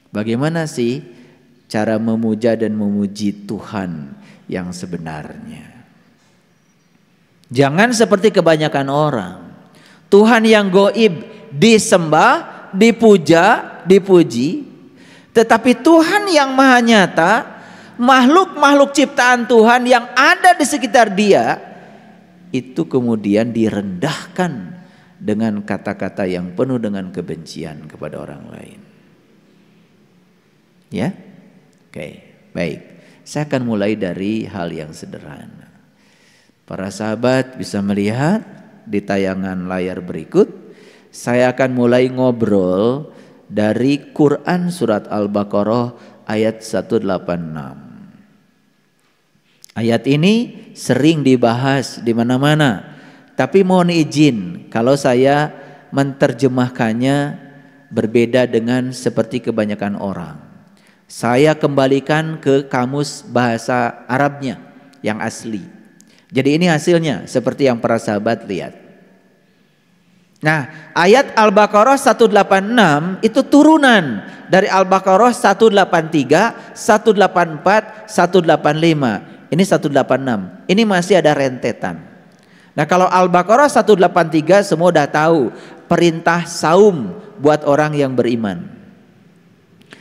Bagaimana sih cara memuja dan memuji Tuhan yang sebenarnya? Jangan seperti kebanyakan orang. Tuhan yang gaib disembah, dipuja, dipuji. Tetapi Tuhan yang maha nyata, makhluk-makhluk ciptaan Tuhan yang ada di sekitar dia, itu kemudian direndahkan dengan kata-kata yang penuh dengan kebencian kepada orang lain. Ya? Oke, baik. Saya akan mulai dari hal yang sederhana. Para sahabat bisa melihat di tayangan layar berikut, saya akan mulai ngobrol dari Quran surat Al-Baqarah ayat 186. Ayat ini sering dibahas di mana-mana, tapi mohon izin kalau saya menerjemahkannya berbeda dengan seperti kebanyakan orang. Saya kembalikan ke kamus bahasa Arabnya yang asli. Jadi ini hasilnya seperti yang para sahabat lihat. Nah, ayat Al-Baqarah 186 itu turunan dari Al-Baqarah 183, 184, 185. Ini 186. Ini masih ada rentetan. Nah, kalau Al-Baqarah 183 semua udah tahu perintah saum buat orang yang beriman.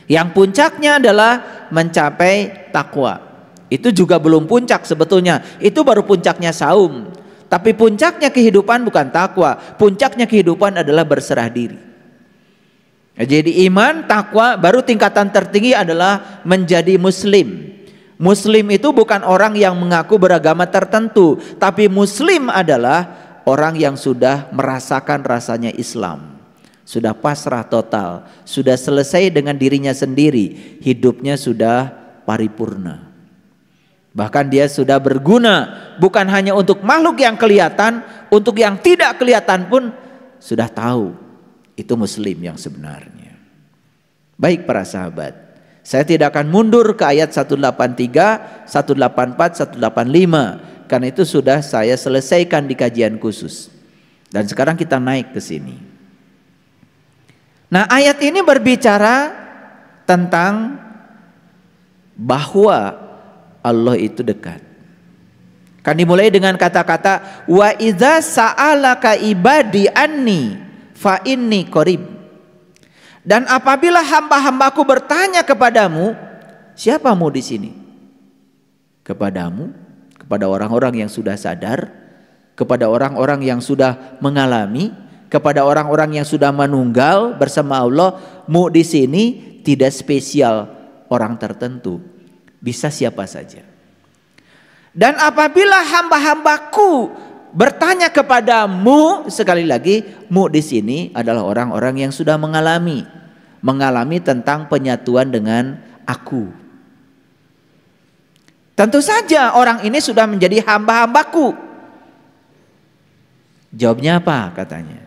Yang puncaknya adalah mencapai takwa. Itu juga belum puncak sebetulnya. Itu baru puncaknya saum. Tapi puncaknya kehidupan bukan takwa. Puncaknya kehidupan adalah berserah diri. Jadi iman, takwa, baru tingkatan tertinggi adalah menjadi muslim. Muslim itu bukan orang yang mengaku beragama tertentu, tapi muslim adalah orang yang sudah merasakan rasanya Islam. Sudah pasrah total, sudah selesai dengan dirinya sendiri, hidupnya sudah paripurna. Bahkan dia sudah berguna, bukan hanya untuk makhluk yang kelihatan, untuk yang tidak kelihatan pun sudah tahu. Itu muslim yang sebenarnya. Baik para sahabat, saya tidak akan mundur ke ayat 183, 184, 185. Karena itu sudah saya selesaikan di kajian khusus. Dan sekarang kita naik ke sini. Nah, ayat ini berbicara tentang bahwa Allah itu dekat. Kan dimulai dengan kata-kata wa idza sa'alaka ibadi anni fa inni qarib. Dan apabila hamba-hambaku bertanya kepadamu, siapamu di sini? Kepadamu, kepada orang-orang yang sudah sadar, kepada orang-orang yang sudah mengalami, kepada orang-orang yang sudah menunggal bersama Allah. Mu di sini tidak spesial orang tertentu, bisa siapa saja. Dan apabila hamba-hambaku bertanya kepadamu, sekali lagi, mu di sini adalah orang-orang yang sudah mengalami tentang penyatuan dengan aku. Tentu saja orang ini sudah menjadi hamba-hambaku. Jawabnya apa katanya?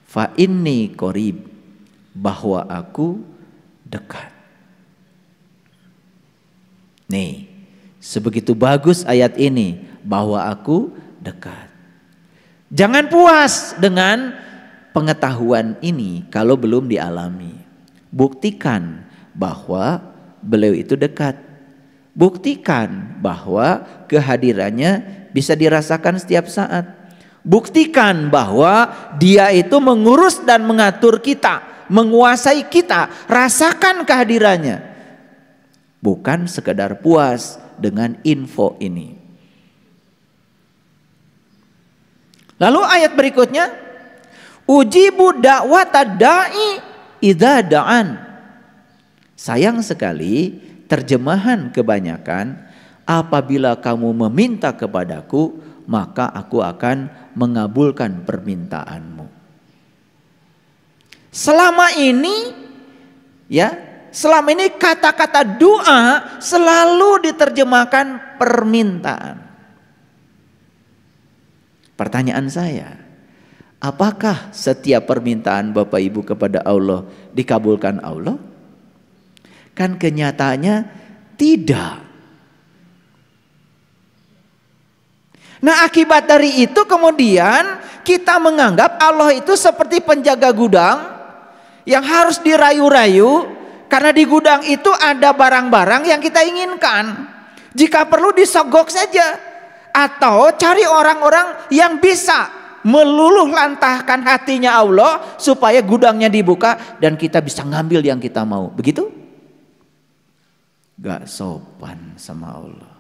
Fa inni qarib, bahwa aku dekat. Nih, sebegitu bagus ayat ini, bahwa aku dekat. Jangan puas dengan pengetahuan ini kalau belum dialami. Buktikan bahwa beliau itu dekat. Buktikan bahwa kehadirannya bisa dirasakan setiap saat. Buktikan bahwa dia itu mengurus dan mengatur kita, menguasai kita. Rasakan kehadirannya. Bukan sekedar puas dengan info ini. Lalu ayat berikutnya, ujibu da'wata da'i idza da'an. Sayang sekali terjemahan kebanyakan, apabila kamu meminta kepadaku, maka aku akan mengabulkan permintaanmu. Selama ini kata-kata doa selalu diterjemahkan permintaan. Pertanyaan saya, apakah setiap permintaan Bapak Ibu kepada Allah dikabulkan Allah? Kan kenyataannya tidak. Nah, akibat dari itu kemudian kita menganggap Allah itu seperti penjaga gudang yang harus dirayu-rayu, Karena di gudang itu ada barang-barang yang kita inginkan. Jika perlu disogok saja. Atau cari orang-orang yang bisa meluluh lantahkan hatinya Allah supaya gudangnya dibuka dan kita bisa ngambil yang kita mau. Begitu? Gak sopan sama Allah.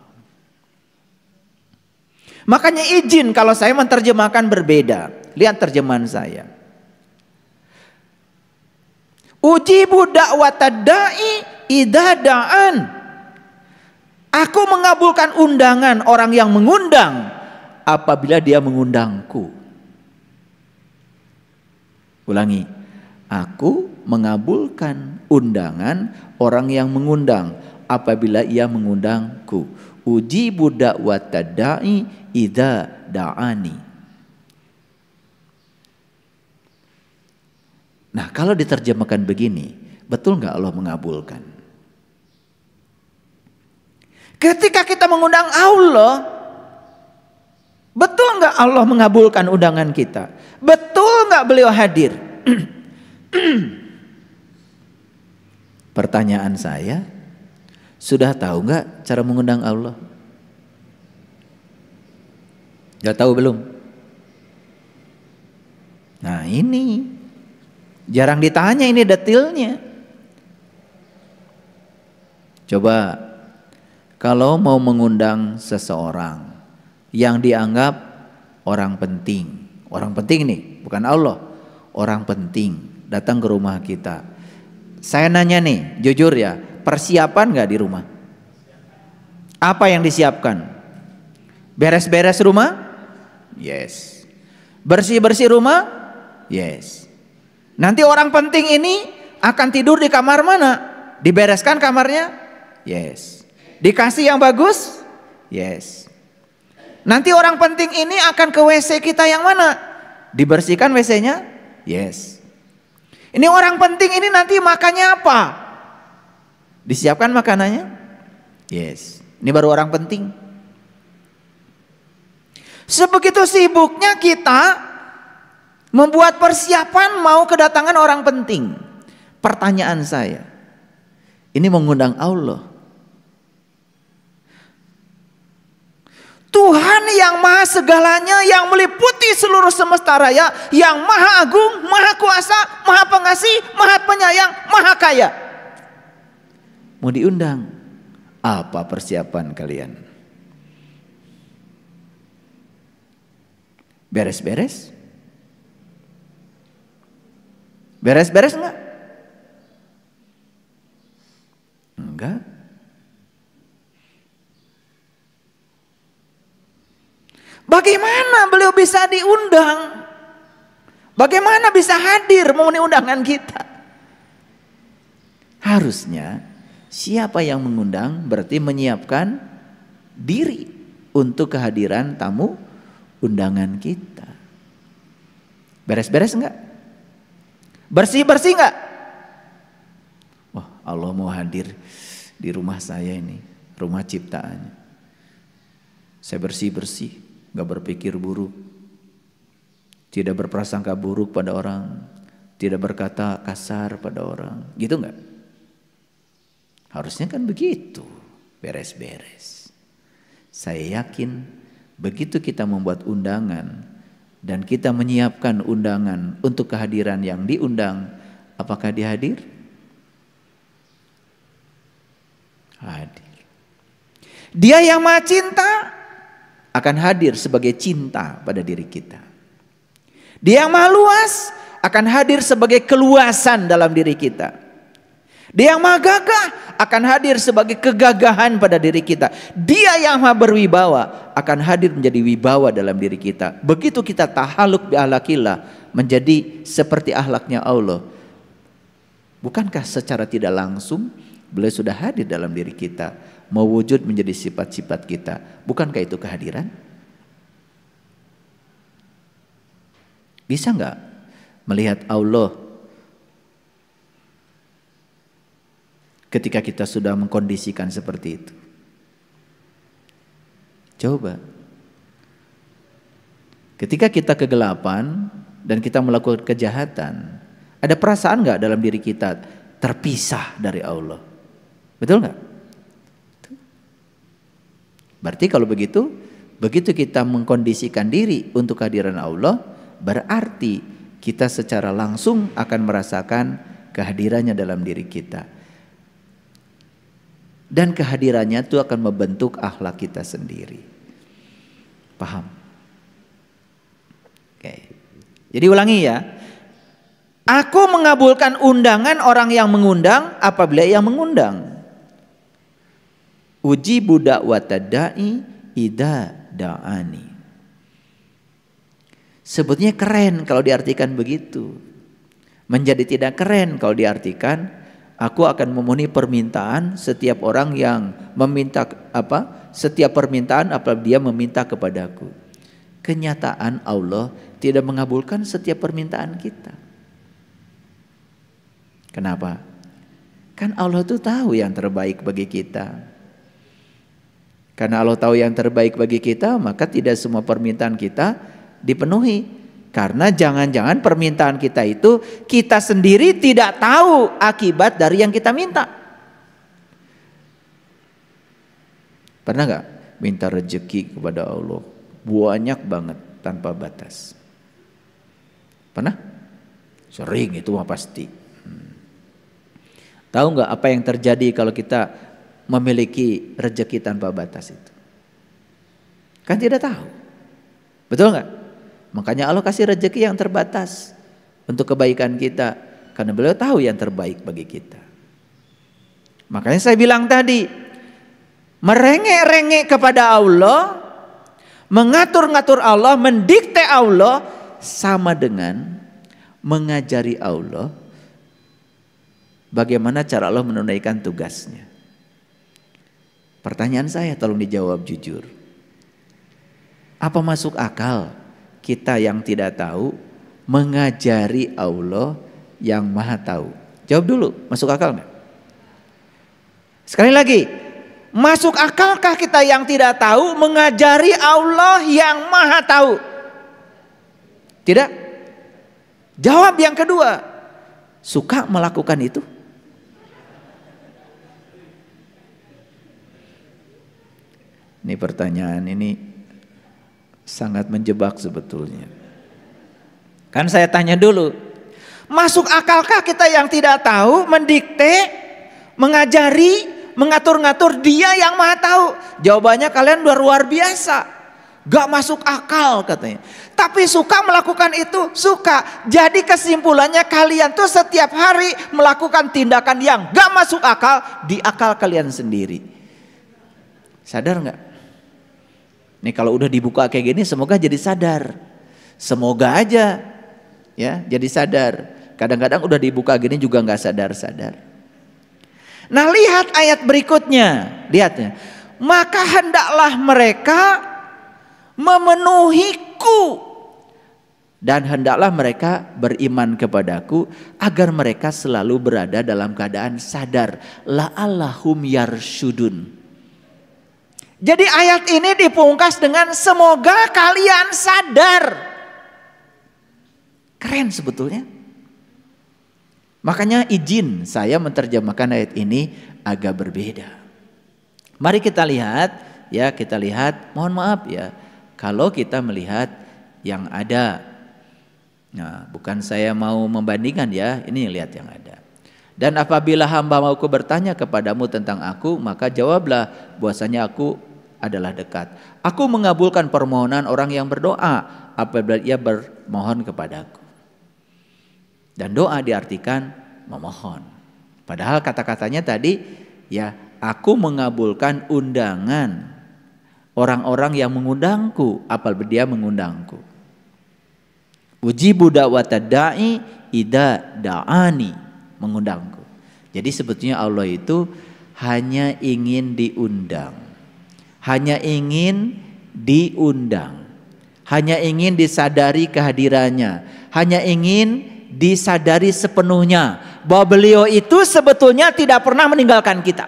Makanya izin kalau saya menerjemahkan berbeda. Lihat terjemahan saya. Ujibu da'watad da'i idza da'an. Aku mengabulkan undangan orang yang mengundang apabila dia mengundangku. Ulangi. Aku mengabulkan undangan orang yang mengundang apabila ia mengundangku. Ujibu da'watad da'i idza da'ani. Nah, kalau diterjemahkan begini, betul nggak Allah mengabulkan? Ketika kita mengundang Allah, betul nggak Allah mengabulkan undangan kita? Betul nggak beliau hadir? Pertanyaan saya, sudah tahu nggak cara mengundang Allah? Sudah tahu belum? Nah ini jarang ditanya ini detailnya. Coba kalau mau mengundang seseorang yang dianggap orang penting. Orang penting nih, bukan Allah. Orang penting datang ke rumah kita. Saya nanya nih, jujur ya, persiapan gak di rumah? Apa yang disiapkan? Beres-beres rumah? Yes. Bersih-bersih rumah? Yes. Nanti orang penting ini akan tidur di kamar mana? Dibereskan kamarnya? Yes. Dikasih yang bagus? Yes. Nanti orang penting ini akan ke WC kita yang mana? Dibersihkan WC-nya? Yes. Ini orang penting ini nanti makannya apa? Disiapkan makanannya? Yes. Ini baru orang penting. Sebegitu sibuknya kita membuat persiapan mau kedatangan orang penting. Pertanyaan saya, ini mengundang Allah. Tuhan yang maha segalanya, yang meliputi seluruh semesta raya, yang maha agung, maha kuasa, maha pengasih, maha penyayang, maha kaya. Mau diundang, apa persiapan kalian? Beres-beres? Beres-beres enggak? Enggak. Bagaimana beliau bisa diundang? Bagaimana bisa hadir memenuhi undangan kita? Harusnya siapa yang mengundang berarti menyiapkan diri untuk kehadiran tamu undangan kita. Beres-beres enggak? Bersih-bersih enggak? Wah, Allah mau hadir di rumah saya ini, rumah ciptaannya. Saya bersih-bersih, gak berpikir buruk, tidak berprasangka buruk pada orang, tidak berkata kasar pada orang, gitu enggak? Harusnya kan begitu, beres-beres. Saya yakin begitu kita membuat undangan dan kita menyiapkan undangan untuk kehadiran yang diundang, apakah dia hadir? Hadir. Dia yang maha cinta akan hadir sebagai cinta pada diri kita. Dia yang maha luas akan hadir sebagai keluasan dalam diri kita. Dia yang maha gagah akan hadir sebagai kegagahan pada diri kita. Dia yang maha berwibawa akan hadir menjadi wibawa dalam diri kita. Begitu kita tahaluk bi ahlakillah, menjadi seperti ahlaknya Allah. Bukankah secara tidak langsung beliau sudah hadir dalam diri kita, mewujud menjadi sifat-sifat kita? Bukankah itu kehadiran? Bisa nggak melihat Allah ketika kita sudah mengkondisikan seperti itu? Coba. Ketika kita kegelapan dan kita melakukan kejahatan, ada perasaan nggak dalam diri kita terpisah dari Allah. Betul nggak? Berarti kalau begitu kita mengkondisikan diri untuk kehadiran Allah, berarti kita secara langsung akan merasakan kehadirannya dalam diri kita. Dan kehadirannya itu akan membentuk akhlak kita sendiri. Paham? Oke. Jadi ulangi ya. Aku mengabulkan undangan orang yang mengundang apabila ia mengundang. Uji budak watadai ida da'ani. Sebetulnya keren kalau diartikan begitu. Menjadi tidak keren kalau diartikan aku akan memenuhi permintaan setiap orang yang meminta setiap permintaan apabila dia meminta kepadaku. Kenyataan Allah tidak mengabulkan setiap permintaan kita. Kenapa? Kan Allah tuh tahu yang terbaik bagi kita. Karena Allah tahu yang terbaik bagi kita, maka tidak semua permintaan kita dipenuhi. Karena jangan-jangan permintaan kita itu kita sendiri tidak tahu akibat dari yang kita minta. Pernah gak minta rezeki kepada Allah? Banyak banget tanpa batas. Pernah? Sering, itu mah pasti. Tahu gak apa yang terjadi kalau kita memiliki rezeki tanpa batas itu? Kan tidak tahu. Betul nggak? Makanya Allah kasih rezeki yang terbatas untuk kebaikan kita, karena beliau tahu yang terbaik bagi kita. Makanya saya bilang tadi, merengek-rengek kepada Allah, mengatur-ngatur Allah, mendikte Allah, sama dengan mengajari Allah bagaimana cara Allah menunaikan tugasnya. Pertanyaan saya tolong dijawab jujur. Apa masuk akal kita yang tidak tahu mengajari Allah yang maha tahu? Jawab dulu, masuk akal nggak? Sekali lagi, masuk akalkah kita yang tidak tahu mengajari Allah yang maha tahu? Tidak? Jawab yang kedua, suka melakukan itu? Ini pertanyaan ini sangat menjebak sebetulnya. Kan saya tanya dulu, masuk akalkah kita yang tidak tahu mendikte, mengajari, mengatur-ngatur Dia yang maha tahu? Jawabannya kalian luar biasa. Gak masuk akal katanya. Tapi suka melakukan itu, suka. Jadi kesimpulannya kalian tuh setiap hari melakukan tindakan yang gak masuk akal di akal kalian sendiri. Sadar gak? Nih kalau udah dibuka kayak gini semoga jadi sadar. Semoga aja ya jadi sadar. Kadang-kadang udah dibuka gini juga gak sadar-sadar. Nah lihat ayat berikutnya. Lihatnya. Maka hendaklah mereka memenuhiku. Dan hendaklah mereka beriman kepadaku agar mereka selalu berada dalam keadaan sadar. La'allahum yarsyudun. Jadi ayat ini dipungkas dengan semoga kalian sadar. Keren sebetulnya. Makanya izin saya menerjemahkan ayat ini agak berbeda. Mari kita lihat ya, mohon maaf ya kalau kita melihat yang ada. Nah, bukan saya mau membandingkan ya, ini lihat yang ada. Dan apabila hamba mauku bertanya kepadamu tentang aku, maka jawablah bahwasanya aku adalah dekat. Aku mengabulkan permohonan orang yang berdoa apabila ia bermohon kepadaku. Dan doa diartikan memohon. Padahal kata-katanya tadi ya, aku mengabulkan undangan orang-orang yang mengundangku apabila dia mengundangku. Ujibu da'wata da'i ida da'ani, mengundangku. Jadi sebetulnya Allah itu hanya ingin diundang. Hanya ingin diundang. Hanya ingin disadari kehadirannya. Hanya ingin disadari sepenuhnya bahwa beliau itu sebetulnya tidak pernah meninggalkan kita.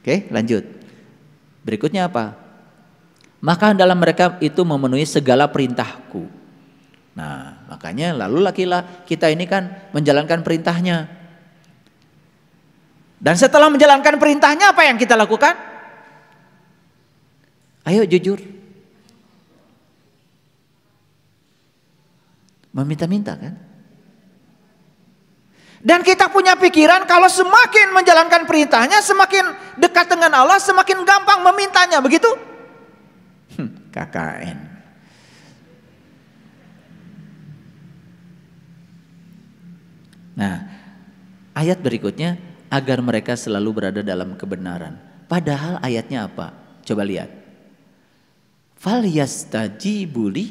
Oke, lanjut. Berikutnya apa? Maka dalam mereka itu memenuhi segala perintahku. Nah, makanya lalu kita ini kan menjalankan perintahnya. Dan setelah menjalankan perintahnya, apa yang kita lakukan? Ayo jujur. Meminta-minta kan? Dan kita punya pikiran kalau semakin menjalankan perintahnya, semakin dekat dengan Allah, semakin gampang memintanya, begitu? KKN. Nah, ayat berikutnya, agar mereka selalu berada dalam kebenaran. Padahal ayatnya apa? Coba lihat. Falyastajibu li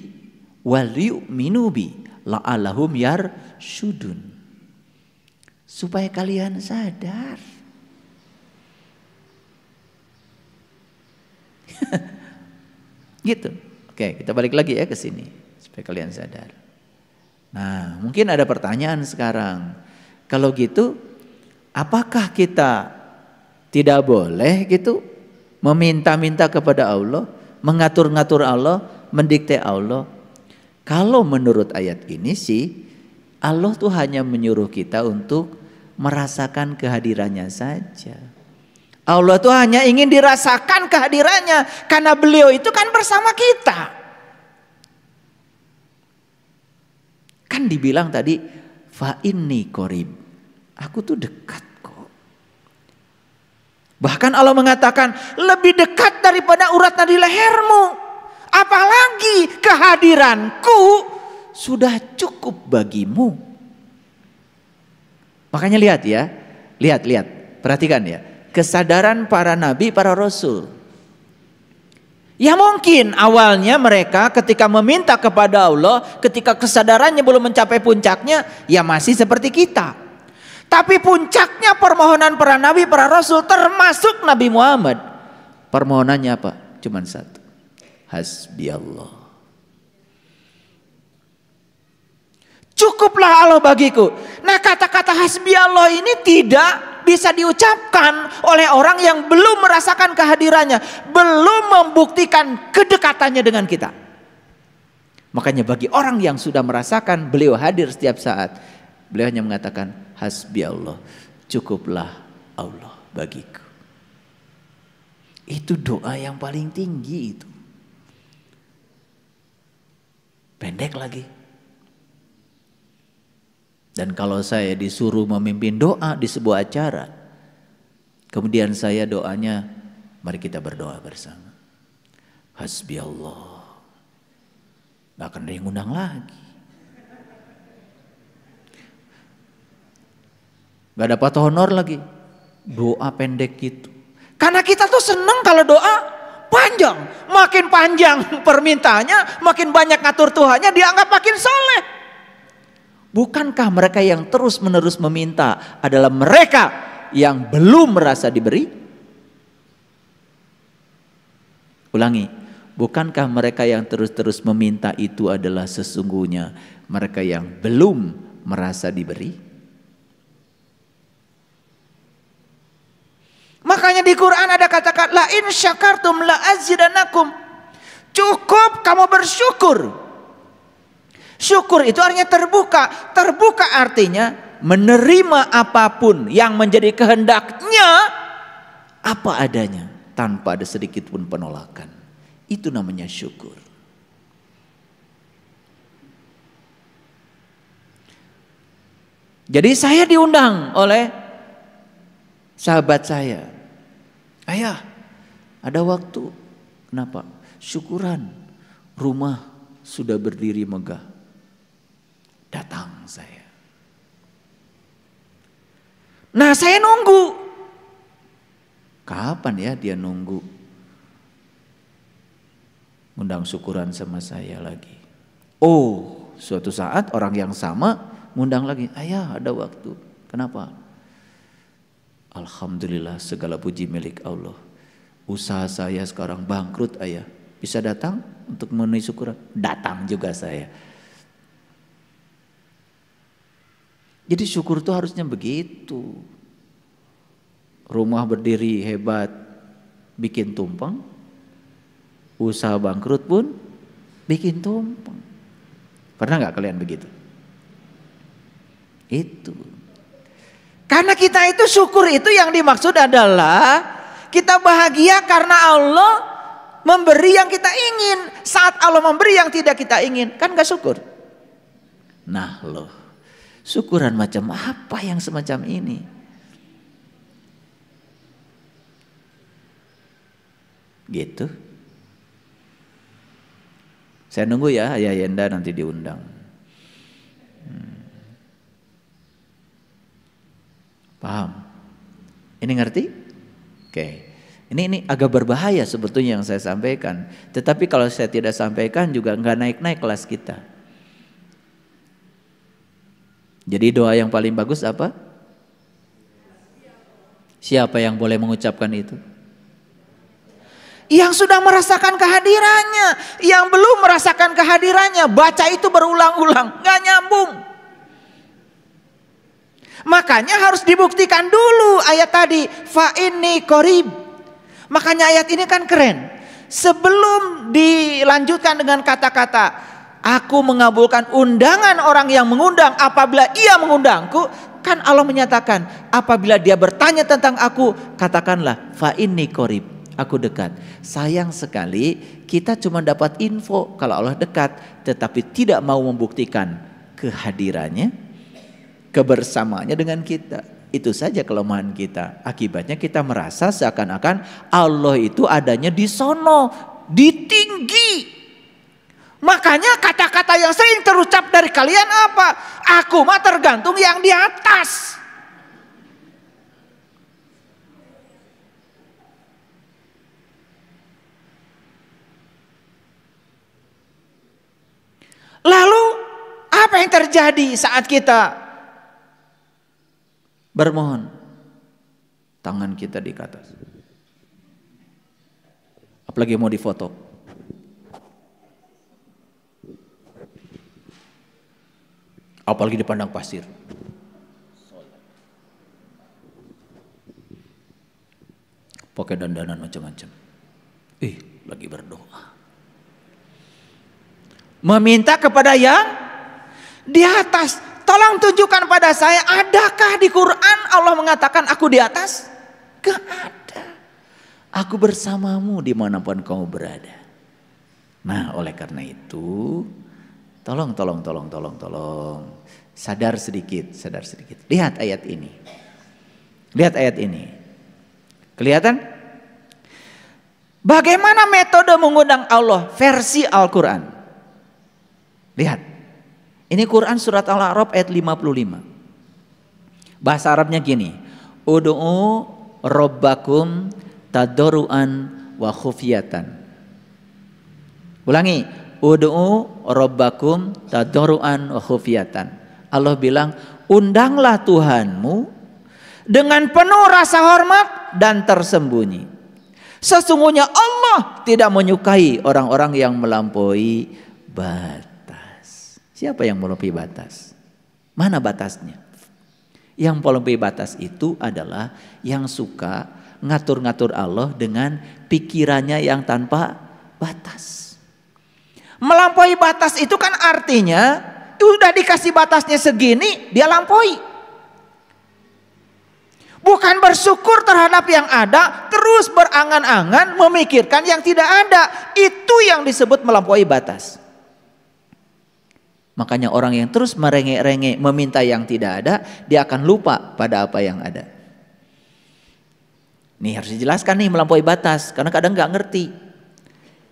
wal yu'minu bi la'allahum yarshudun. Supaya kalian sadar. Gitu. Oke, kita balik lagi ya ke sini supaya kalian sadar. Nah, mungkin ada pertanyaan sekarang. Kalau gitu, apakah kita tidak boleh gitu meminta-minta kepada Allah, mengatur-ngatur Allah, mendikte Allah? Kalau menurut ayat ini sih, Allah tuh hanya menyuruh kita untuk merasakan kehadirannya saja. Allah tuh hanya ingin dirasakan kehadirannya, karena beliau itu kan bersama kita. Kan dibilang tadi, fa inni qarib. Aku tuh dekat kok. Bahkan Allah mengatakan lebih dekat daripada urat nadi lehermu. Apalagi kehadiranku sudah cukup bagimu. Makanya lihat ya. Lihat. Perhatikan ya. Kesadaran para nabi, para rasul. Ya mungkin awalnya mereka ketika meminta kepada Allah, ketika kesadarannya belum mencapai puncaknya, ya masih seperti kita. Tapi puncaknya permohonan para nabi, para rasul, termasuk Nabi Muhammad. Permohonannya apa? Cuman satu. Hasbi Allah. Cukuplah Allah bagiku. Nah, kata-kata hasbi Allah ini tidak bisa diucapkan oleh orang yang belum merasakan kehadirannya, belum membuktikan kedekatannya dengan kita. Makanya bagi orang yang sudah merasakan beliau hadir setiap saat, beliau hanya mengatakan hasbi Allah, cukuplah Allah bagiku. Itu doa yang paling tinggi itu. Pendek lagi. Dan kalau saya disuruh memimpin doa di sebuah acara, kemudian saya doanya, mari kita berdoa bersama. Hasbi Allah. Gak akan ada yang undang lagi. Gak dapat honor lagi. Doa pendek gitu. Karena kita tuh seneng kalau doa panjang. Makin panjang permintaannya, makin banyak ngatur Tuhannya, dianggap makin soleh. Bukankah mereka yang terus-menerus meminta adalah mereka yang belum merasa diberi? Ulangi, bukankah mereka yang terus-terus meminta itu adalah sesungguhnya mereka yang belum merasa diberi? Makanya di Quran ada kata-kata la in syakartum la azidanakum. Cukup kamu bersyukur. Syukur itu artinya terbuka. Terbuka artinya menerima apapun yang menjadi kehendaknya apa adanya tanpa ada sedikit pun penolakan. Itu namanya syukur. Jadi saya diundang oleh sahabat saya. Ayah, ada waktu. Kenapa? Syukuran. Rumah sudah berdiri megah. Datang saya. Nah, saya nunggu. Kapan ya dia nunggu? Undang syukuran sama saya lagi. Oh, suatu saat orang yang sama ngundang lagi. Ayah, ada waktu. Kenapa? Alhamdulillah, segala puji milik Allah. Usaha saya sekarang bangkrut, ayah. Bisa datang untuk memenuhi syukuran? Datang juga saya. Jadi syukur itu harusnya begitu. Rumah berdiri hebat, bikin tumpeng. Usaha bangkrut pun bikin tumpeng. Pernah nggak kalian begitu? Itu. Karena kita itu syukur itu yang dimaksud adalah kita bahagia karena Allah memberi yang kita ingin. Saat Allah memberi yang tidak kita ingin, kan gak syukur? Nah loh, syukuran macam apa yang semacam ini? Gitu. Saya nunggu ya Ayah Yenda nanti diundang. Paham? Ini ngerti? Oke. Ini agak berbahaya sebetulnya yang saya sampaikan. Tetapi kalau saya tidak sampaikan juga nggak naik-naik kelas kita. Jadi doa yang paling bagus apa? Siapa yang boleh mengucapkan itu? Yang sudah merasakan kehadirannya, yang belum merasakan kehadirannya, baca itu berulang-ulang, gak nyambung. Makanya harus dibuktikan dulu ayat tadi, fa inni qarib. Makanya ayat ini kan keren. Sebelum dilanjutkan dengan kata-kata, aku mengabulkan undangan orang yang mengundang apabila ia mengundangku, kan Allah menyatakan, apabila dia bertanya tentang aku, katakanlah fa inni qarib. Aku dekat. Sayang sekali kita cuma dapat info kalau Allah dekat, tetapi tidak mau membuktikan kehadirannya, kebersamaannya dengan kita. Itu saja kelemahan kita. Akibatnya kita merasa seakan-akan Allah itu adanya di sono, di tinggi. Makanya kata-kata yang sering terucap dari kalian apa? Aku mah tergantung yang di atas. Lalu apa yang terjadi saat kita bermohon? Tangan kita di atas. Apalagi mau difoto. Apalagi di padang pasir. Pakai dandanan macam-macam. Lagi berdoa. Meminta kepada yang di atas. Tolong tunjukkan pada saya, adakah di Quran Allah mengatakan aku di atas? Gak ada. Aku bersamamu dimanapun kamu berada. Nah oleh karena itu, tolong. Sadar sedikit. Lihat ayat ini. Kelihatan? Bagaimana metode mengundang Allah versi Al-Quran? Lihat, ini Quran surat Al-A'raf ayat 55. Bahasa Arabnya gini, Udu'u rabbakum tadarruan wa khufyatan. Ulangi, Udu'u rabbakum tadarruan wa khufyatan. Allah bilang, undanglah Tuhanmu dengan penuh rasa hormat dan tersembunyi. Sesungguhnya Allah tidak menyukai orang-orang yang melampaui batas. Siapa yang melampaui batas? Mana batasnya? Yang melampaui batas itu adalah yang suka ngatur-ngatur Allah dengan pikirannya yang tanpa batas. Melampaui batas itu kan artinya udah dikasih batasnya segini, dia lampaui. Bukan bersyukur terhadap yang ada, terus berangan-angan memikirkan yang tidak ada. Itu yang disebut melampaui batas. Makanya orang yang terus merengek-rengek meminta yang tidak ada, dia akan lupa pada apa yang ada. Nih harus dijelaskan nih melampaui batas, karena kadang nggak ngerti.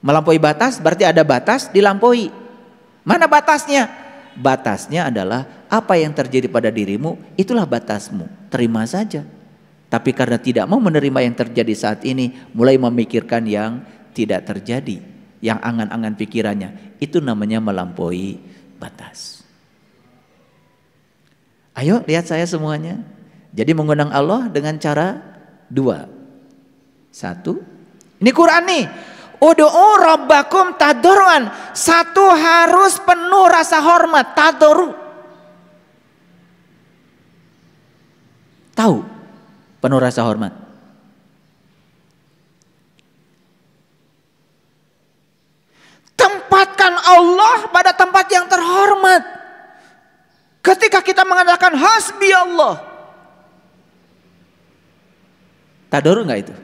Melampaui batas berarti ada batas dilampaui. Mana batasnya? Batasnya adalah apa yang terjadi pada dirimu, itulah batasmu. Terima saja. Tapi karena tidak mau menerima yang terjadi saat ini, mulai memikirkan yang tidak terjadi, yang angan-angan pikirannya, itu namanya melampaui batas. Ayo lihat saya semuanya. Jadi mengundang Allah dengan cara dua. Satu, ini Quran nih. Udu'u rabbakum tadarruan. Satu, harus penuh rasa hormat, tadarru. Tahu penuh rasa hormat? Tempatkan Allah pada tempat yang terhormat. Ketika kita mengatakan hasbi Allah, tadarru nggak itu?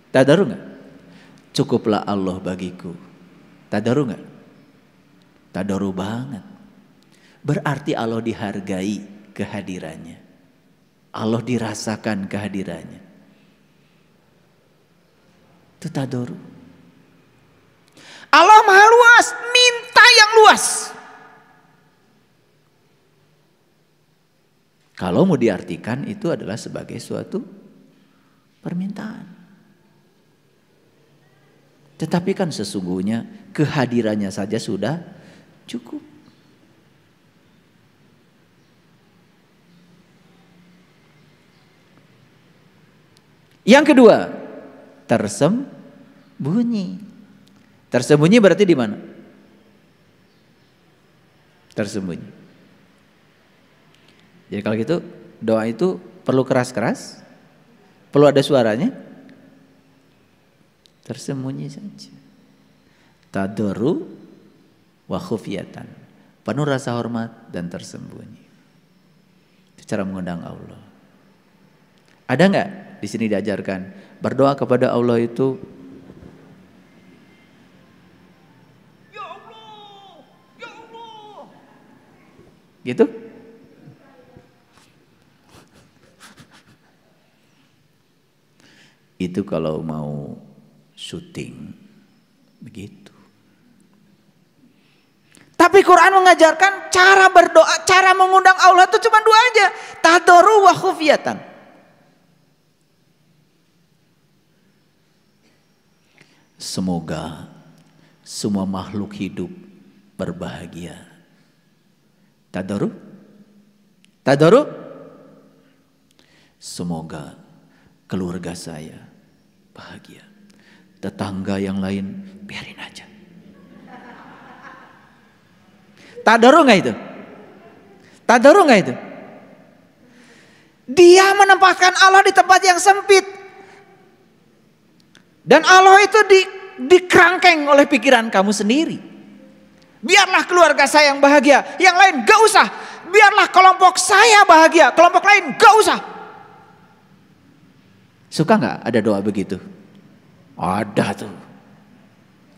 Tadarru nggak? Cukuplah Allah bagiku. Tadarru nggak? Tadarru banget. Berarti Allah dihargai kehadirannya. Allah dirasakan kehadirannya. Itu tadarru. Allah maha luas, minta yang luas. Kalau mau diartikan itu adalah sebagai suatu permintaan. Tetapi kan sesungguhnya kehadirannya saja sudah cukup. Yang kedua, tersembunyi. Tersembunyi berarti di mana? Tersembunyi. Jadi kalau gitu doa itu perlu keras-keras? Perlu ada suaranya? Tersembunyi saja. Tadarru wa khufyatan. Penuh rasa hormat dan tersembunyi. Itu cara mengundang Allah. Ada nggak di sini diajarkan berdoa kepada Allah itu? Ya Allah, ya Allah. Gitu? Itu kalau mau syuting begitu. Tapi Quran mengajarkan cara berdoa, cara mengundang Allah itu cuma dua aja. Tadarru wa khufyatan. Semoga semua makhluk hidup berbahagia. Tadarru? Tadarru? Semoga keluarga saya bahagia. Tetangga yang lain biarin aja. Tadarru nggak itu? Tadarru nggak itu? Dia menempatkan Allah di tempat yang sempit. Dan Allah itu dikerangkeng oleh pikiran kamu sendiri. Biarlah keluarga saya yang bahagia, yang lain gak usah. Biarlah kelompok saya bahagia, kelompok lain gak usah. Suka nggak ada doa begitu? Ada tuh.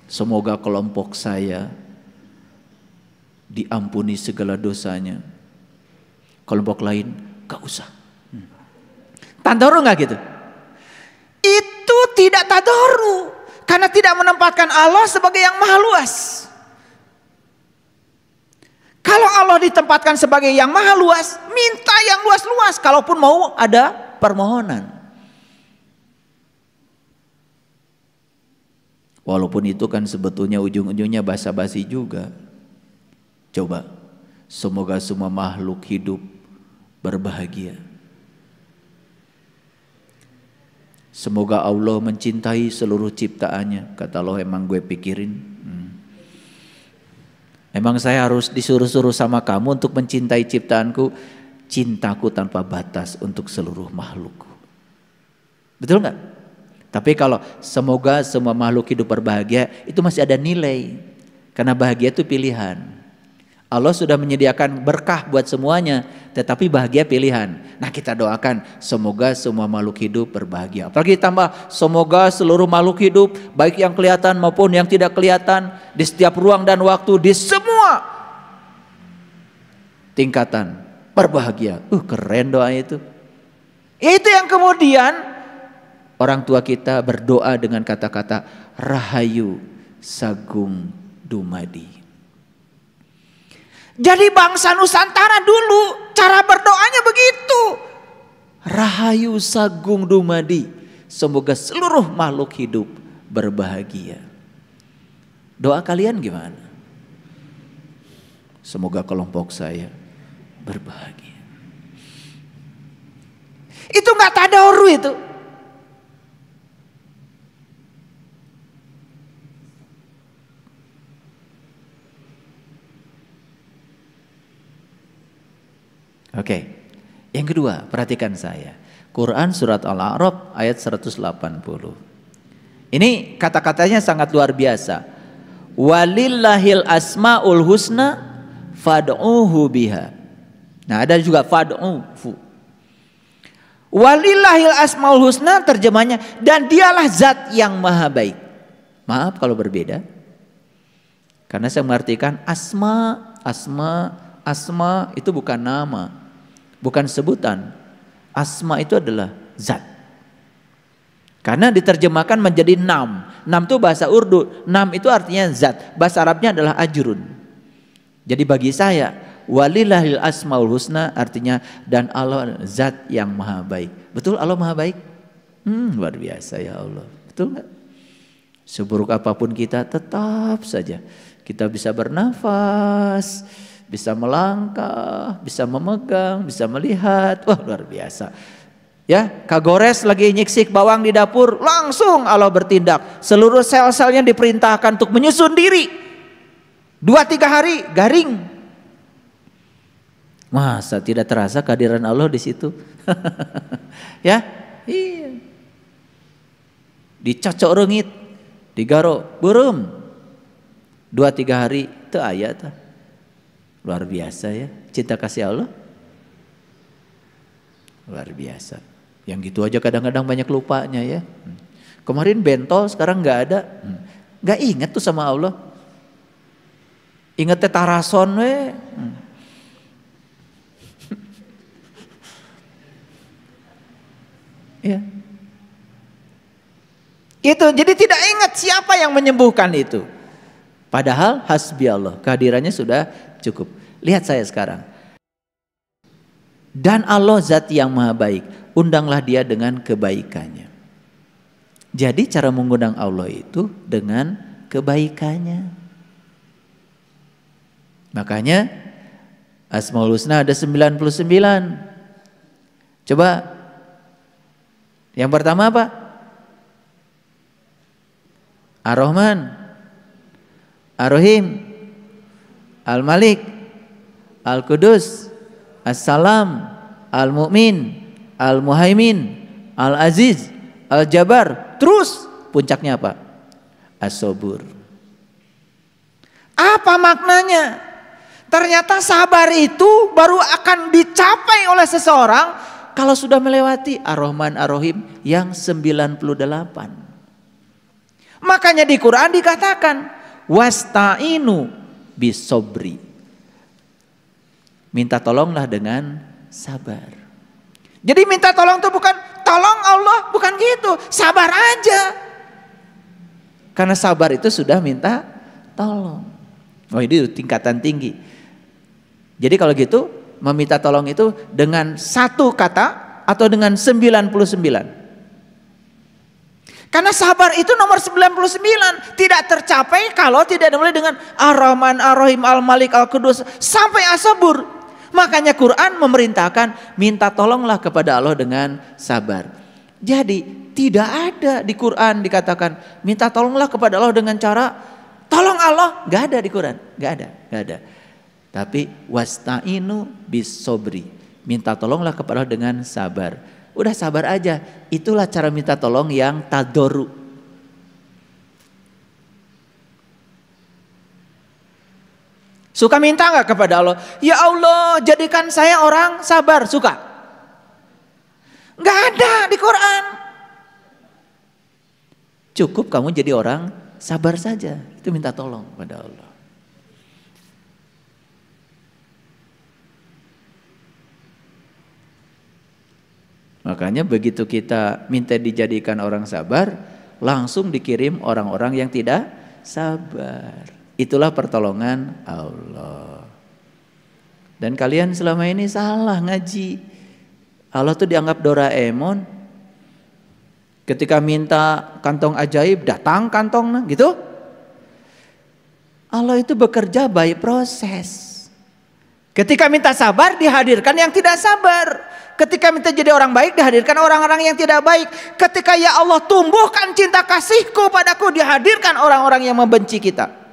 Semoga kelompok saya diampuni segala dosanya. Kelompok lain gak usah. Tadarru nggak gitu? Itu tidak tadarru, karena tidak menempatkan Allah sebagai yang maha luas. Kalau Allah ditempatkan sebagai yang maha luas, minta yang luas-luas. Kalaupun mau ada permohonan. Walaupun itu kan sebetulnya ujung-ujungnya basa-basi juga. Coba, semoga semua makhluk hidup berbahagia. Semoga Allah mencintai seluruh ciptaannya. Kata Allah, emang gue pikirin. Emang saya harus disuruh-suruh sama kamu untuk mencintai ciptaanku? Cintaku tanpa batas untuk seluruh makhlukku. Betul nggak? Tapi kalau semoga semua makhluk hidup berbahagia, itu masih ada nilai. Karena bahagia itu pilihan. Allah sudah menyediakan berkah buat semuanya, tetapi bahagia pilihan. Nah, kita doakan semoga semua makhluk hidup berbahagia. Apalagi ditambah semoga seluruh makhluk hidup, baik yang kelihatan maupun yang tidak kelihatan, di setiap ruang dan waktu, di semua tingkatan berbahagia. Keren doa itu. Itu yang kemudian orang tua kita berdoa dengan kata-kata Rahayu Sagung Dumadi. Jadi bangsa Nusantara dulu cara berdoanya begitu. Rahayu Sagung Dumadi. Semoga seluruh makhluk hidup berbahagia. Doa kalian gimana? Semoga kelompok saya berbahagia. Itu gak tadarru itu. Oke, yang kedua, perhatikan saya. Quran surat Al-A'raf ayat 180. Ini kata-katanya sangat luar biasa. walillahil asmaul husna fad'uhu biha. Nah, ada juga fad'u. Walillahil asmaul husna terjemahnya, dan dialah zat yang maha baik. Maaf kalau berbeda. Karena saya mengartikan asma itu bukan nama, bukan sebutan. Asma itu adalah zat. Karena diterjemahkan menjadi nam. Nam itu bahasa Urdu, nam itu artinya zat. Bahasa Arabnya adalah ajrun. Jadi bagi saya, walillahil asmaul husna artinya dan Allah zat yang maha baik. Betul Allah maha baik? Luar biasa ya Allah. Betul nggak? Seburuk apapun kita tetap saja kita bisa bernafas, bisa melangkah, bisa memegang, bisa melihat. Wah, luar biasa. Ya, Kak Gores lagi nyiksik bawang di dapur, langsung Allah bertindak. Seluruh sel-selnya diperintahkan untuk menyusun diri. 2-3 hari garing. Masa tidak terasa kehadiran Allah di situ? Ya, iya. Dicocok rengit, digaro, burung. 2-3 hari itu ayat. Luar biasa ya, cinta kasih Allah. Luar biasa. Yang gitu aja kadang-kadang banyak lupanya ya. Kemarin bentol, sekarang nggak ada. Nggak ingat tuh sama Allah. Ingat tarason we. Ya. Itu jadi tidak ingat siapa yang menyembuhkan itu. Padahal hasbi Allah, kehadirannya sudah cukup. Lihat saya sekarang. Dan Allah zat yang maha baik, undanglah dia dengan kebaikannya. Jadi cara mengundang Allah itu dengan kebaikannya. Makanya Asmaul Husna ada 99. Coba yang pertama apa? Ar-Rahman, Ar-Rahim, Al-Malik, Al-Qudus, As-Salam, Al-Mu'min, Al-Muhaimin, Al-Aziz, Al-Jabbar. Terus puncaknya apa? As-Sabur. Apa maknanya? Ternyata sabar itu baru akan dicapai oleh seseorang kalau sudah melewati Ar-Rahman Ar-Rahim yang 98. Makanya di Quran dikatakan wasta'inu bisobri. Minta tolonglah dengan sabar. Jadi minta tolong itu bukan tolong Allah, bukan gitu. Sabar aja. Karena sabar itu sudah minta tolong. Oh, ini tingkatan tinggi. Jadi kalau gitu meminta tolong itu dengan satu kata atau dengan 99. Karena sabar itu nomor 99 tidak tercapai kalau tidak dimulai dengan Ar-Rahman, Ar-Rahim, Al-Malik, Al-Qudus sampai As-Sabur. Makanya Quran memerintahkan minta tolonglah kepada Allah dengan sabar. Jadi tidak ada di Quran dikatakan minta tolonglah kepada Allah dengan cara tolong Allah, nggak ada di Quran, nggak ada. Tapi wasta'inu bisobri, minta tolonglah kepada Allah dengan sabar. Udah sabar aja, itulah cara minta tolong yang tadoru. Suka minta nggak kepada Allah? Ya Allah, jadikan saya orang sabar. Suka? Nggak ada di Quran. Cukup kamu jadi orang sabar saja. Itu minta tolong kepada Allah. Makanya begitu kita minta dijadikan orang sabar, langsung dikirim orang-orang yang tidak sabar. Itulah pertolongan Allah. Dan kalian selama ini salah ngaji. Allah tuh dianggap Doraemon. Ketika minta kantong ajaib, datang kantong gitu. Allah itu bekerja by proses. Ketika minta sabar, dihadirkan yang tidak sabar. Ketika minta jadi orang baik, dihadirkan orang-orang yang tidak baik. Ketika ya Allah tumbuhkan cinta kasihku padaku, dihadirkan orang-orang yang membenci kita.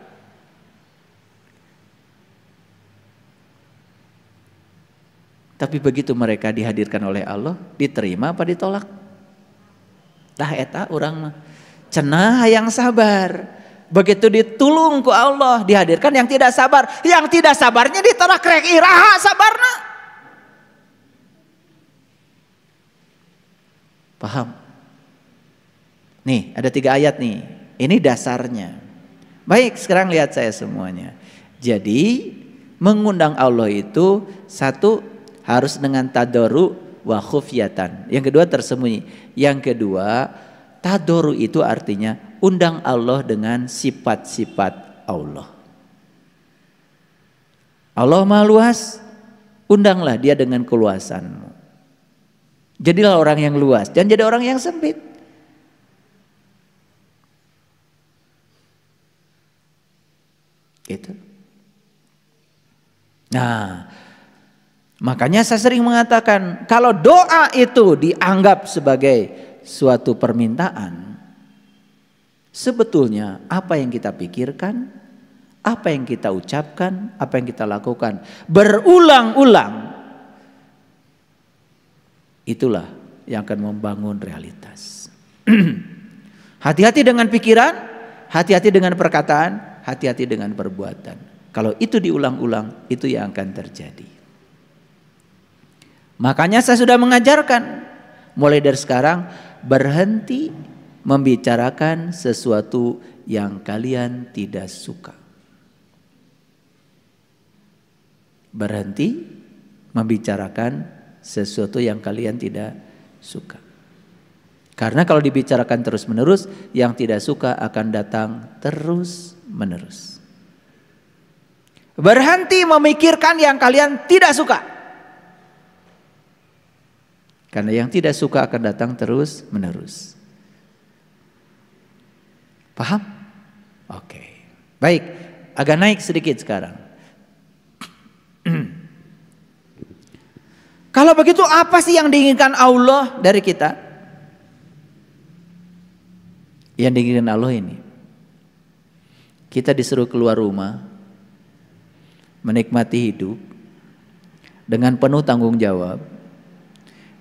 Tapi begitu mereka dihadirkan oleh Allah, diterima apa ditolak? Tah eta urang mah cenah hayang sabar. Begitu ditulung ku Allah, dihadirkan yang tidak sabar. Yang tidak sabarnya ditolak krek iraha sabarna. Paham? Nih, ada 3 ayat nih. Ini dasarnya. Baik, sekarang lihat saya semuanya. Jadi, mengundang Allah itu satu harus dengan tadoru wa khufyatan. Yang kedua tersembunyi. Yang kedua, tadoru itu artinya undang Allah dengan sifat-sifat Allah. Allah Maha Luas, undanglah dia dengan keluasanmu. Jadilah orang yang luas, jangan jadi orang yang sempit. Gitu. Nah, makanya saya sering mengatakan kalau doa itu dianggap sebagai suatu permintaan, sebetulnya apa yang kita pikirkan, apa yang kita ucapkan, apa yang kita lakukan berulang-ulang, itulah yang akan membangun realitas. Hati-hati dengan pikiran, hati-hati dengan perkataan, hati-hati dengan perbuatan. Kalau itu diulang-ulang, itu yang akan terjadi. Makanya saya sudah mengajarkan, mulai dari sekarang berhenti membicarakan sesuatu yang kalian tidak suka. Berhenti membicarakan sesuatu yang kalian tidak suka. Karena kalau dibicarakan terus-menerus, yang tidak suka akan datang terus-menerus. Berhenti memikirkan yang kalian tidak suka. Karena yang tidak suka akan datang terus-menerus. Paham? Oke. Baik, agak naik sedikit sekarang. Kalau begitu apa sih yang diinginkan Allah dari kita? Yang diinginkan Allah ini, kita disuruh keluar rumah, menikmati hidup dengan penuh tanggung jawab.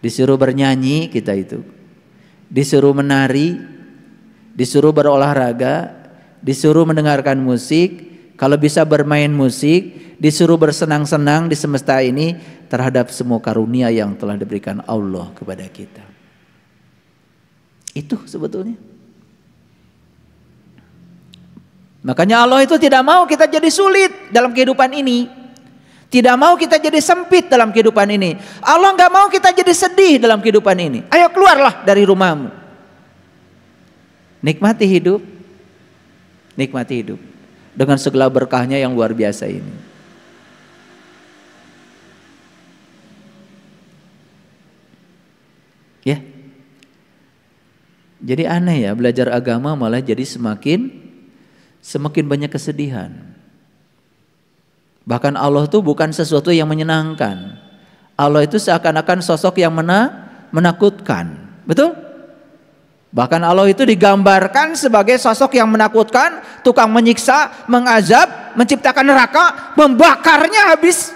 Disuruh bernyanyi kita itu, disuruh menari, disuruh berolahraga, disuruh mendengarkan musik, kalau bisa bermain musik, disuruh bersenang-senang di semesta ini terhadap semua karunia yang telah diberikan Allah kepada kita. Itu sebetulnya. Makanya Allah itu tidak mau kita jadi sulit dalam kehidupan ini. Tidak mau kita jadi sempit dalam kehidupan ini. Allah nggak mau kita jadi sedih dalam kehidupan ini. Ayo keluarlah dari rumahmu. Nikmati hidup. Nikmati hidup. Dengan segala berkahnya yang luar biasa ini. Ya. Jadi aneh ya, belajar agama malah jadi semakin banyak kesedihan. Bahkan Allah itu bukan sesuatu yang menyenangkan. Allah itu seakan-akan sosok yang menakutkan. Betul? Bahkan Allah itu digambarkan sebagai sosok yang menakutkan, tukang menyiksa, mengazab, menciptakan neraka, membakarnya habis.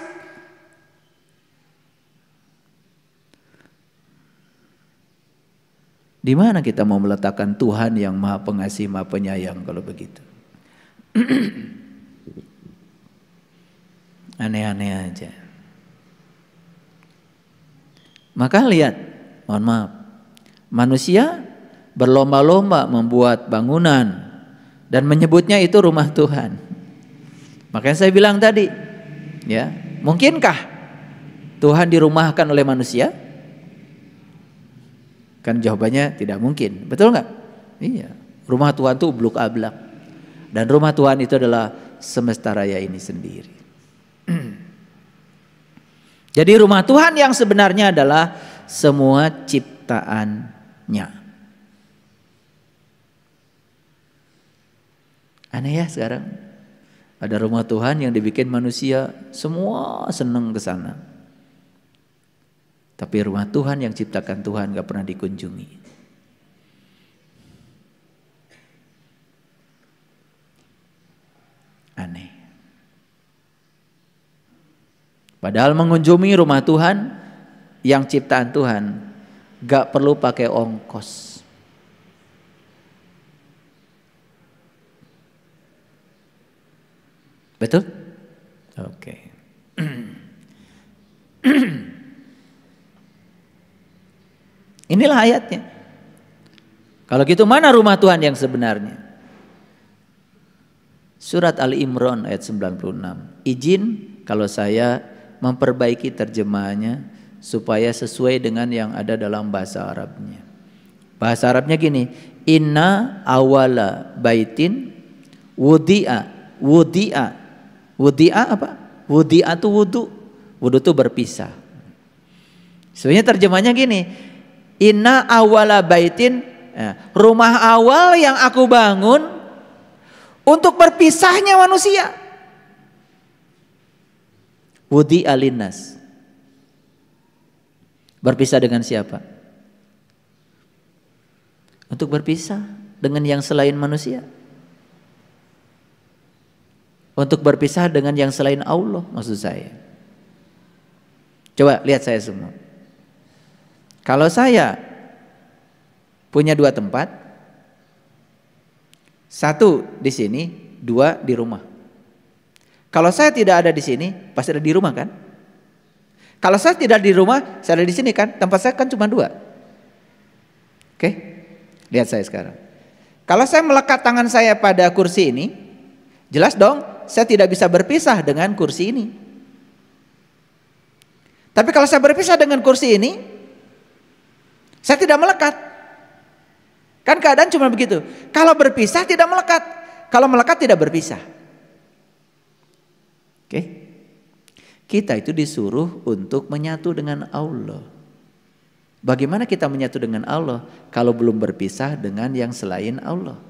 Di mana kita mau meletakkan Tuhan yang Maha Pengasih, Maha Penyayang kalau begitu? Aneh-aneh aja. Maka lihat, mohon maaf, manusia berlomba-lomba membuat bangunan dan menyebutnya itu rumah Tuhan. Makanya saya bilang tadi, ya, mungkinkah Tuhan dirumahkan oleh manusia? Kan jawabannya tidak mungkin, betul nggak? Iya, rumah Tuhan itu ubluk-ablak, dan rumah Tuhan itu adalah semesta raya ini sendiri. Jadi rumah Tuhan yang sebenarnya adalah semua ciptaannya. Aneh ya sekarang. Ada rumah Tuhan yang dibikin manusia, semua senang ke sana. Tapi rumah Tuhan yang ciptakan Tuhan gak pernah dikunjungi. Aneh. Padahal mengunjungi rumah Tuhan yang ciptaan Tuhan gak perlu pakai ongkos. Betul? Oke. Inilah ayatnya. Kalau gitu mana rumah Tuhan yang sebenarnya? Surat Ali Imran ayat 96. Izin kalau saya memperbaiki terjemahannya supaya sesuai dengan yang ada dalam bahasa Arabnya. Bahasa Arabnya gini, inna awala baitin wudi'a. Wudi'a apa? Wudi'a itu wudu. Wudu itu berpisah. Sebenarnya terjemahnya gini, inna awala baitin, rumah awal yang aku bangun untuk berpisahnya manusia. Wudi'a linnas. Berpisah dengan siapa? Untuk berpisah dengan yang selain manusia. Untuk berpisah dengan yang selain Allah, maksud saya. Coba lihat saya semua. Kalau saya punya 2 tempat, 1 di sini, 2 di rumah. Kalau saya tidak ada di sini, pasti ada di rumah kan? Kalau saya tidak di rumah, saya ada di sini kan? Tempat saya kan cuma 2. Oke? Lihat saya sekarang. Kalau saya melekat tangan saya pada kursi ini, jelas dong, saya tidak bisa berpisah dengan kursi ini. Tapi kalau saya berpisah dengan kursi ini, saya tidak melekat. Kan keadaan cuma begitu. Kalau berpisah tidak melekat. Kalau melekat tidak berpisah. Oke? Kita itu disuruh untuk menyatu dengan Allah. Bagaimana kita menyatu dengan Allah kalau belum berpisah dengan yang selain Allah?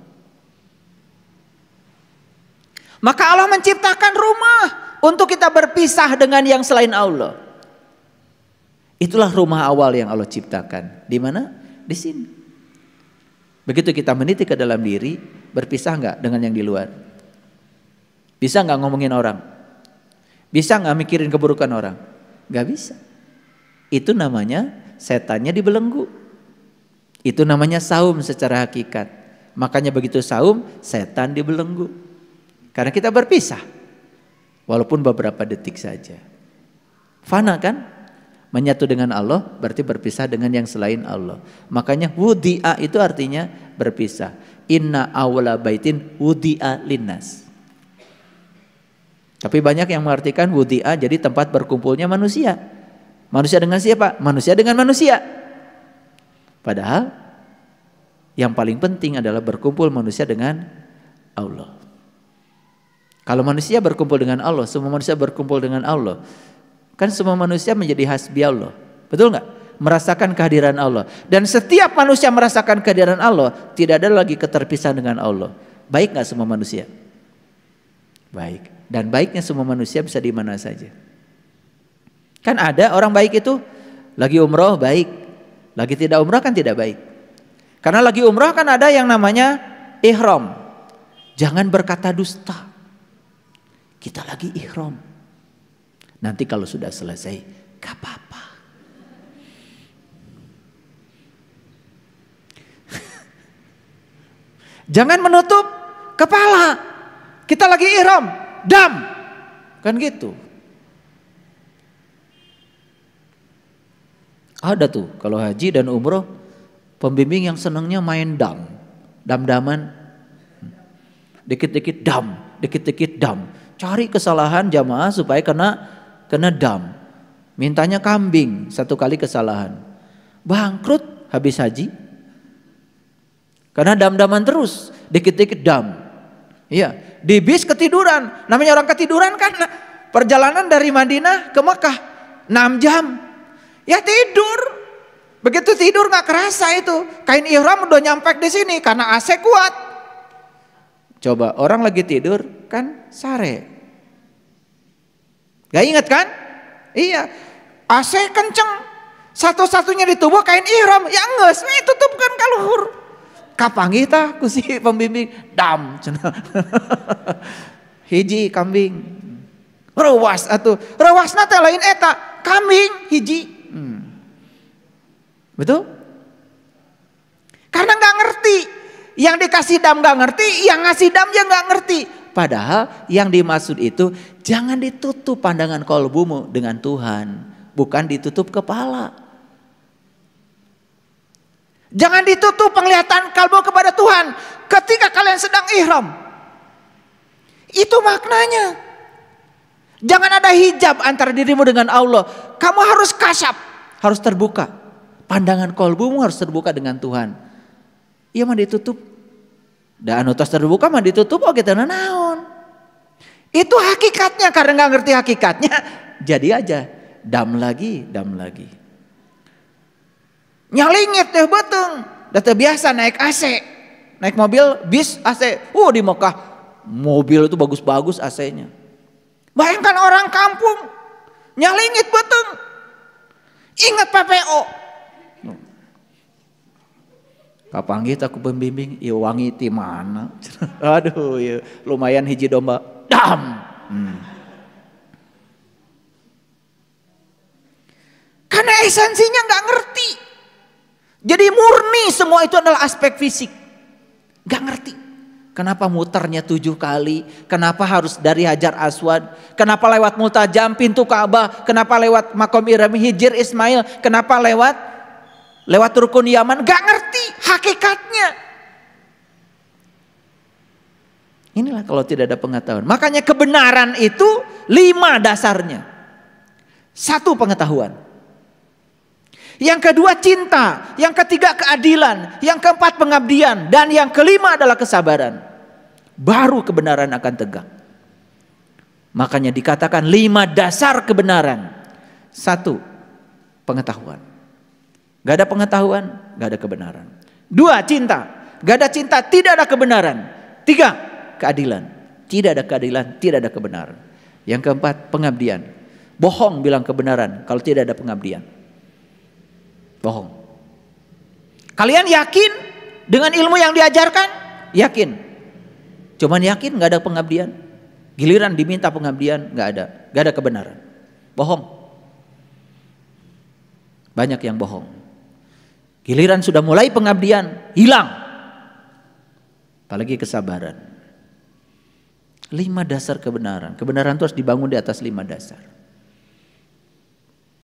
Maka Allah menciptakan rumah untuk kita berpisah dengan yang selain Allah. Itulah rumah awal yang Allah ciptakan. Di mana? Di sini. Begitu kita meniti ke dalam diri, berpisah nggak dengan yang di luar? Bisa nggak ngomongin orang? Bisa nggak mikirin keburukan orang? Nggak bisa. Itu namanya setannya dibelenggu. Itu namanya saum secara hakikat. Makanya begitu saum, setan dibelenggu. Karena kita berpisah. Walaupun beberapa detik saja. Fana kan? Menyatu dengan Allah berarti berpisah dengan yang selain Allah. Makanya wudi'a itu artinya berpisah. Inna awla baitin wudi'a linnas. Tapi banyak yang mengartikan wudi'a jadi tempat berkumpulnya manusia. Manusia dengan siapa? Manusia dengan manusia. Padahal yang paling penting adalah berkumpul manusia dengan Allah. Kalau manusia berkumpul dengan Allah, semua manusia berkumpul dengan Allah, kan semua manusia menjadi hasbi Allah. Betul nggak? Merasakan kehadiran Allah. Dan setiap manusia merasakan kehadiran Allah, tidak ada lagi keterpisahan dengan Allah. Baik nggak semua manusia? Baik. Dan baiknya semua manusia bisa di mana saja. Kan ada orang baik itu lagi umroh baik, lagi tidak umroh kan tidak baik. Karena lagi umroh kan ada yang namanya ihram. Jangan berkata dusta. Kita lagi ihram. Nanti kalau sudah selesai, gak apa-apa. Jangan menutup kepala. Kita lagi ihram, dam. Kan gitu. Ada tuh kalau haji dan umroh pembimbing yang senangnya main dam. Dam-daman. Dikit-dikit dam, dikit-dikit dam. Cari kesalahan jamaah supaya kena dam. Mintanya kambing 1 kali kesalahan. Bangkrut habis haji. Karena dam-daman terus, dikit-dikit dam. Iya, di bis ketiduran. Namanya orang ketiduran kan perjalanan dari Madinah ke Mekah 6 jam. Ya tidur. Begitu tidur nggak kerasa itu. Kain ihram udah nyampe di sini karena AC kuat. Coba orang lagi tidur kan sare. Gak ingat kan? Iya. AC kenceng. Satu-satunya di tubuh kain ihram. Ya nges, tutup kan kaluhur. Kapangi tah ku si pembimbing dam. Hiji kambing. Rewas atuh. Rewasna teh lain eta, kambing hiji. Betul? Karena nggak ngerti. Yang dikasih dam nggak ngerti, yang ngasih dam ya nggak ngerti. Padahal yang dimaksud itu jangan ditutup pandangan kolbumu dengan Tuhan, bukan ditutup kepala. Jangan ditutup penglihatan kalbu kepada Tuhan ketika kalian sedang ihram. Itu maknanya. Jangan ada hijab antara dirimu dengan Allah. Kamu harus kasyaf, harus terbuka. Pandangan kolbumu harus terbuka dengan Tuhan. Iya mah ditutup. Dan utas terbuka mah ditutup, oh kita naon. Itu hakikatnya, karena nggak ngerti hakikatnya, jadi aja dam lagi. Nyalingit teh beteng, data biasa naik AC, naik mobil bis AC. Di Mekah mobil itu bagus-bagus AC-nya. Bayangkan orang kampung nyalingit beteng, ingat PPO. Kapanggih aku pembimbing, iya wangi ti mana? Aduh, ya, lumayan hiji domba. Dam. Karena esensinya nggak ngerti. Jadi murni semua itu adalah aspek fisik. Nggak ngerti. Kenapa muternya 7 kali? Kenapa harus dari Hajar Aswad? Kenapa lewat Multajam pintu Ka'bah? Kenapa lewat Makom Ibrahim, Hijr Ismail? Kenapa lewat Rukun Yaman? Gak ngerti hakikatnya. Inilah kalau tidak ada pengetahuan. Makanya kebenaran itu 5 dasarnya. 1 pengetahuan. Yang kedua cinta. Yang ketiga keadilan. Yang keempat pengabdian. Dan yang kelima adalah kesabaran. Baru kebenaran akan tegak. Makanya dikatakan 5 dasar kebenaran. 1 pengetahuan. Gak ada pengetahuan, gak ada kebenaran. 2 cinta. Gak ada cinta, tidak ada kebenaran. 3 keadilan. Tidak ada keadilan, tidak ada kebenaran. Yang keempat pengabdian. Bohong bilang kebenaran kalau tidak ada pengabdian. Bohong. Kalian yakin dengan ilmu yang diajarkan? Yakin. Cuman yakin gak ada pengabdian. Giliran diminta pengabdian gak ada kebenaran. Bohong. Banyak yang bohong. Giliran sudah mulai pengabdian, hilang. Apalagi kesabaran. 5 dasar kebenaran. Kebenaran itu harus dibangun di atas 5 dasar.